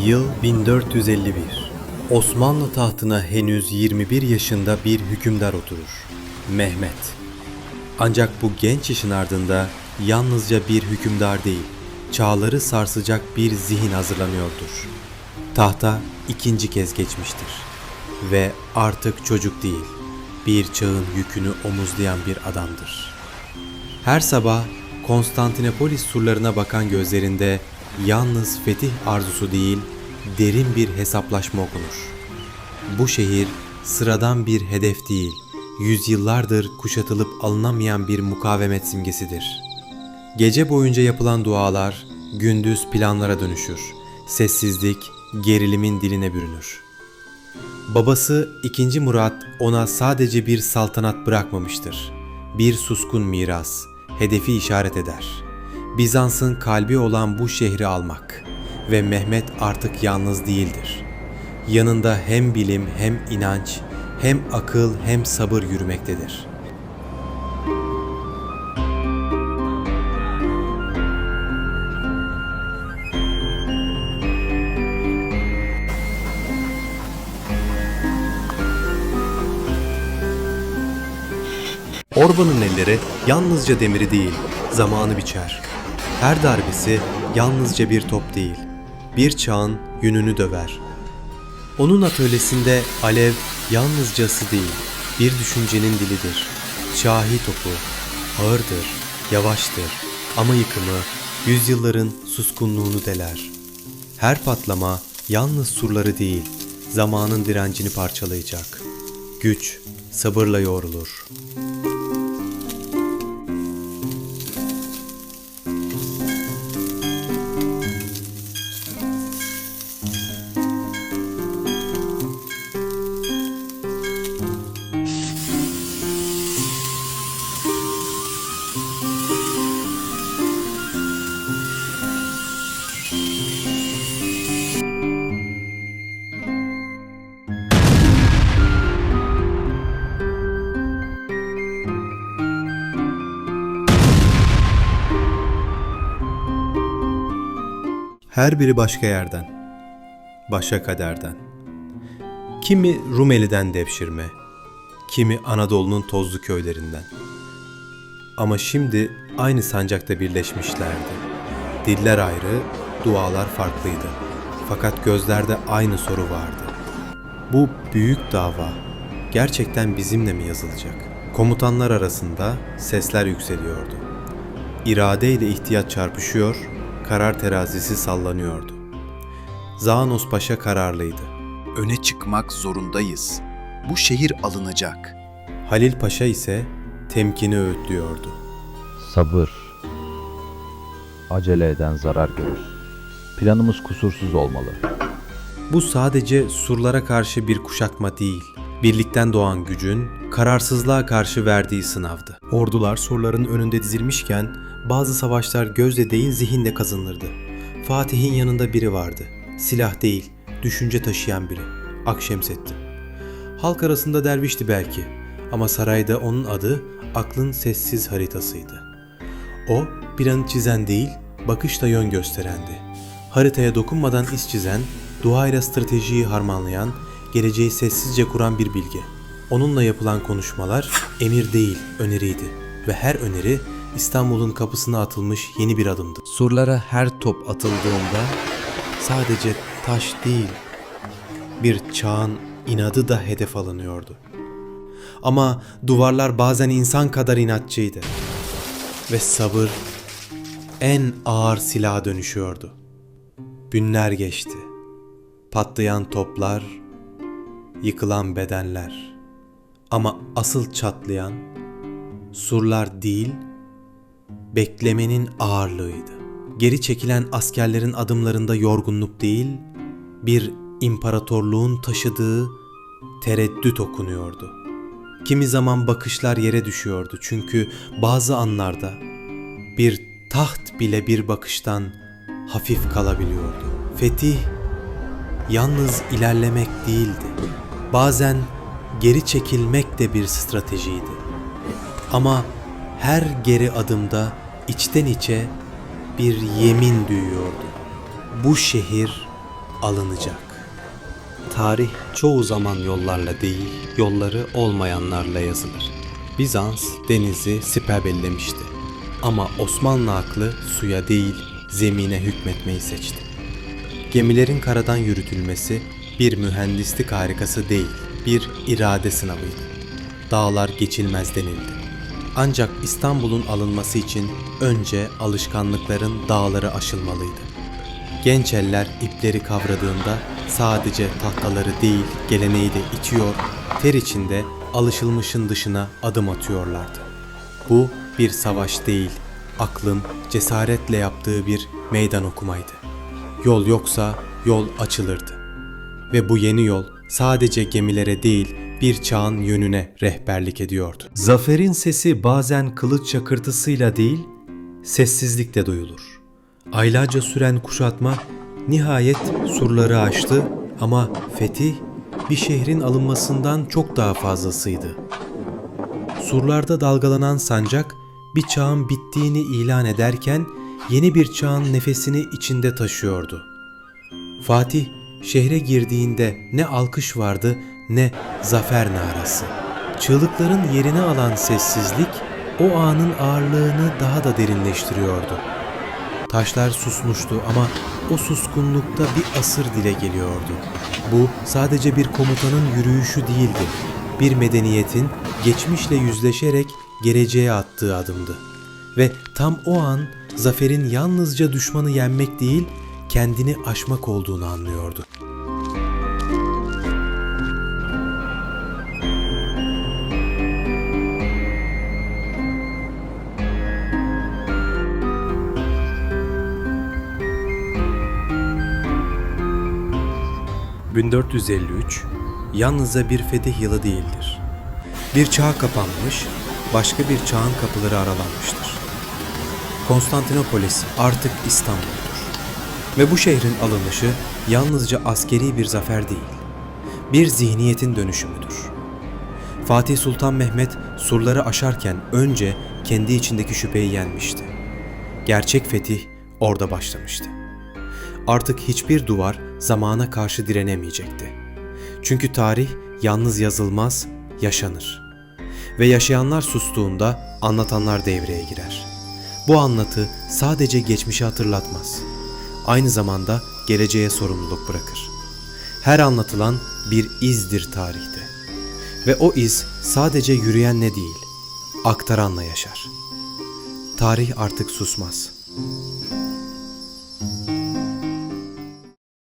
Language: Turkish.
Yıl 1451. Osmanlı tahtına henüz 21 yaşında bir hükümdar oturur. Mehmet. Ancak bu genç yaşın ardında yalnızca bir hükümdar değil, çağları sarsacak bir zihin hazırlanıyordur. Tahta ikinci kez geçmiştir. Ve artık çocuk değil, bir çağın yükünü omuzlayan bir adamdır. Her sabah Konstantinopolis surlarına bakan gözlerinde yalnız fetih arzusu değil, derin bir hesaplaşma okunur. Bu şehir sıradan bir hedef değil, yüzyıllardır kuşatılıp alınamayan bir mukavemet simgesidir. Gece boyunca yapılan dualar gündüz planlara dönüşür. Sessizlik gerilimin diline bürünür. Babası 2. Murat ona sadece bir saltanat bırakmamıştır. Bir suskun miras, hedefi işaret eder. Bizans'ın kalbi olan bu şehri almak ve Mehmet artık yalnız değildir. Yanında hem bilim hem inanç, hem akıl hem sabır yürümektedir. Orban'ın elleri yalnızca demiri değil, zamanı biçer. Her darbesi yalnızca bir top değil, bir çağın yününü döver. Onun atölyesinde alev yalnızcası değil, bir düşüncenin dilidir. Şahi topu ağırdır, yavaştır ama yıkımı yüzyılların suskunluğunu deler. Her patlama yalnız surları değil, zamanın direncini parçalayacak. Güç sabırla yoğrulur. Her biri başka yerden, başka kaderden. Kimi Rumeli'den devşirme, kimi Anadolu'nun tozlu köylerinden. Ama şimdi aynı sancakta birleşmişlerdi. Diller ayrı, dualar farklıydı. Fakat gözlerde aynı soru vardı. Bu büyük dava gerçekten bizimle mi yazılacak? Komutanlar arasında sesler yükseliyordu. İrade ile ihtiyat çarpışıyor, karar terazisi sallanıyordu. Zağnos Paşa kararlıydı. Öne çıkmak zorundayız. Bu şehir alınacak. Halil Paşa ise temkini öğütlüyordu. Sabır. Acele eden zarar görür. Planımız kusursuz olmalı. Bu sadece surlara karşı bir kuşatma değil, birlikten doğan gücün kararsızlığa karşı verdiği sınavdı. Ordular surların önünde dizilmişken bazı savaşlar gözle değil zihinle kazanılırdı. Fatih'in yanında biri vardı. Silah değil, düşünce taşıyan biri. Akşemseddin. Halk arasında dervişti belki ama sarayda onun adı aklın sessiz haritasıydı. O planı çizen değil, bakışla yön gösterendi. Haritaya dokunmadan iz çizen, duayla stratejiyi harmanlayan, geleceği sessizce kuran bir bilge. Onunla yapılan konuşmalar emir değil, öneriydi ve her öneri İstanbul'un kapısına atılmış yeni bir adımdı. Surlara her top atıldığında sadece taş değil, bir çağın inadı da hedef alınıyordu. Ama duvarlar bazen insan kadar inatçıydı ve sabır en ağır silaha dönüşüyordu. Günler geçti. Patlayan toplar, yıkılan bedenler. Ama asıl çatlayan surlar değil, beklemenin ağırlığıydı. Geri çekilen askerlerin adımlarında yorgunluk değil, bir imparatorluğun taşıdığı tereddüt okunuyordu. Kimi zaman bakışlar yere düşüyordu çünkü bazı anlarda bir taht bile bir bakıştan hafif kalabiliyordu. Fetih yalnız ilerlemek değildi. Bazen geri çekilmek de bir stratejiydi. Ama her geri adımda içten içe bir yemin duyuyordu. Bu şehir alınacak. Tarih çoğu zaman yollarla değil, yolları olmayanlarla yazılır. Bizans denizi siper bellemişti. Ama Osmanlı aklı suya değil, zemine hükmetmeyi seçti. Gemilerin karadan yürütülmesi bir mühendislik harikası değil, bir irade sınavıydı. Dağlar geçilmez denildi. Ancak İstanbul'un alınması için önce alışkanlıkların dağları aşılmalıydı. Genç eller ipleri kavradığında sadece tahtaları değil geleneği de itiyor, ter içinde alışılmışın dışına adım atıyorlardı. Bu bir savaş değil, aklın cesaretle yaptığı bir meydan okumaydı. Yol yoksa yol açılırdı. Ve bu yeni yol sadece gemilere değil bir çağın yönüne rehberlik ediyordu. Zaferin sesi bazen kılıç çakırtısıyla değil, sessizlikle duyulur. Aylarca süren kuşatma nihayet surları aştı ama fetih bir şehrin alınmasından çok daha fazlasıydı. Surlarda dalgalanan sancak bir çağın bittiğini ilan ederken yeni bir çağın nefesini içinde taşıyordu. Fatih şehre girdiğinde ne alkış vardı ne zafer narası. Çığlıkların yerini alan sessizlik o anın ağırlığını daha da derinleştiriyordu. Taşlar susmuştu ama o suskunlukta bir asır dile geliyordu. Bu sadece bir komutanın yürüyüşü değildi. Bir medeniyetin geçmişle yüzleşerek geleceğe attığı adımdı. Ve tam o an zaferin yalnızca düşmanı yenmek değil, kendini aşmak olduğunu anlıyordu. ...1453 yalnızca bir fetih yılı değildir. Bir çağ kapanmış, başka bir çağın kapıları aralanmıştır. Konstantinopolis artık İstanbul'dur. Ve bu şehrin alınışı yalnızca askeri bir zafer değil, bir zihniyetin dönüşümüdür. Fatih Sultan Mehmet surları aşarken önce kendi içindeki şüpheyi yenmişti. Gerçek fetih orada başlamıştı. Artık hiçbir duvar zamana karşı direnemeyecekti. Çünkü tarih yalnız yazılmaz, yaşanır. Ve yaşayanlar sustuğunda anlatanlar devreye girer. Bu anlatı sadece geçmişi hatırlatmaz. Aynı zamanda geleceğe sorumluluk bırakır. Her anlatılan bir izdir tarihte. Ve o iz sadece yürüyenle değil, aktaranla yaşar. Tarih artık susmaz.